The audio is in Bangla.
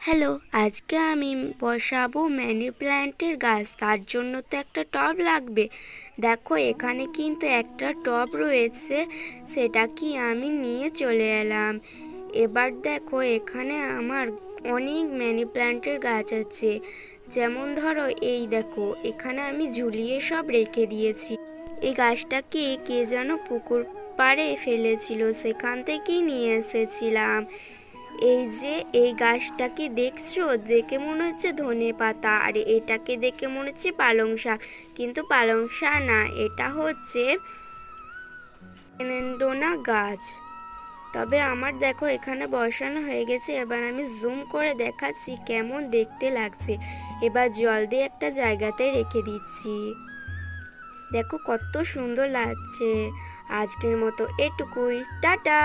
হ্যালো, আজকে আমি বসাবো মানি প্ল্যান্টের গাছ। তার জন্য তো একটা টব লাগবে। দেখো এখানে কিন্তু একটা টব রয়েছে, সেটা কি আমি নিয়ে চলে এলাম। এবার দেখো এখানে আমার অনেক মানি প্ল্যান্টের গাছ আছে। যেমন ধরো এই দেখো এখানে আমি ঝুলিয়ে সব রেখে দিয়েছি। এই গাছটাকে কে যেন পুকুর পাড়ে ফেলেছিল, সেখান থেকেই নিয়ে এসেছিলাম। এই যে এই গাছটাকে দেখছো, দেখে মনে হচ্ছে ধনেপাতা, আর এটাকে দেখে মনে হচ্ছে পালং শাক, কিন্তু পালং শাক না, এটা হচ্ছে এলেন্ডোনা গাছ। তবে আমার দেখো এখানে বসানো হয়ে গেছে। এবার আমি জুম করে দেখাচ্ছি কেমন দেখতে লাগছে। এবার জল দিয়ে একটা জায়গাতে রেখে দিচ্ছি। দেখো কত সুন্দর লাগছে। আজকের মতো এটুকুই, টাটা।